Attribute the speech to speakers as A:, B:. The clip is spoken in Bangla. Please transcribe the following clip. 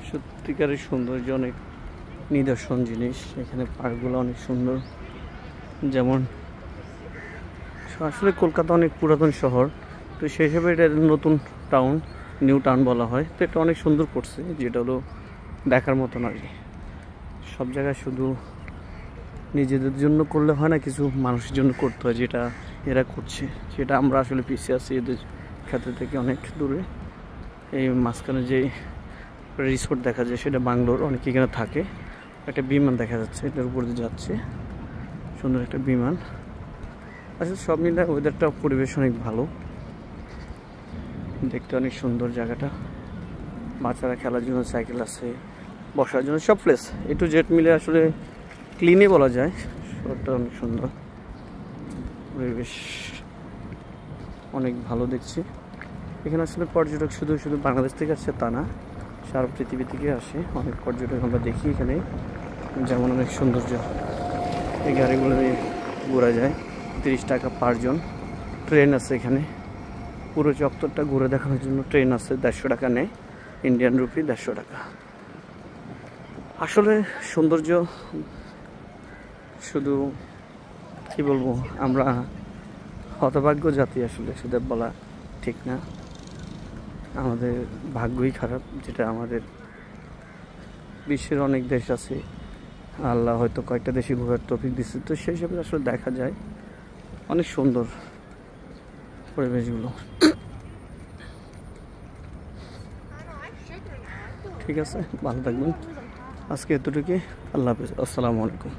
A: সত্যিকারের সৌন্দর্য, অনেক নিদর্শন জিনিস। এখানে পার্কগুলো অনেক সুন্দর। যেমন আসলে কলকাতা অনেক পুরাতন শহর, তো সেই হিসেবে এটা নতুন টাউন, নিউ টাউন বলা হয়। তো এটা অনেক সুন্দর করছে, যেটা হলো দেখার মতন আর কি। সব জায়গায় শুধু নিজেদের জন্য করলে হয় না, কিছু মানুষের জন্য করতে হয়, যেটা এরা করছে। সেটা আমরা আসলে পিছিয়ে আছি এদের ক্ষেত্র থেকে অনেক দূরে। এই মাঝখানে যে রিসোর্ট দেখা যায় সেটা বাংলোর, অনেকে এখানে থাকে। একটা বিমান দেখা যাচ্ছে, এটার উপর দিয়ে যাচ্ছে, সুন্দর একটা বিমান। আসলে সব মিলে ওয়েদারটা, পরিবেশ অনেক ভালো, দেখতে অনেক সুন্দর জায়গাটা। বাচ্চারা খেলার জন্য সাইকেল আছে, বসার জন্য সব প্লেস A to Z মিলে আসলে ক্লিনই বলা যায়। শহরটা অনেক সুন্দর, পরিবেশ অনেক ভালো দেখছি। এখানে আসলে পর্যটক শুধু বাংলাদেশ থেকে আসছে তা না, সারা পৃথিবী থেকে আসে অনেক পর্যটক আমরা দেখি এখানে। যেমন অনেক সৌন্দর্য, এই গাড়িগুলো দিয়ে ঘোরা যায়, 30 টাকা পার জন। ট্রেন আছে এখানে, পুরো চত্বরটা ঘুরে দেখানোর জন্য ট্রেন আছে, 150 টাকা নেয়, ইন্ডিয়ান রুপি 150 টাকা। আসলে সৌন্দর্য শুধু কি বলবো, আমরা হতভাগ্য জাতি, আসলে সেটা বলা ঠিক না। আমাদের ভাগ্যই খারাপ, যেটা আমাদের বিশ্বের অনেক দেশ আছে, আল্লাহ হয়তো কয়েকটা দেশে ঘোরার তৌফিক দিচ্ছে, তো সেই হিসাবে আসলে দেখা যায় অনেক সুন্দর পরিবেশগুলো। ঠিক আছে, ভালো থাকবেন। আজকে এতটুকুই। আল্লাহ হাফেজ, আসসালামু আলাইকুম।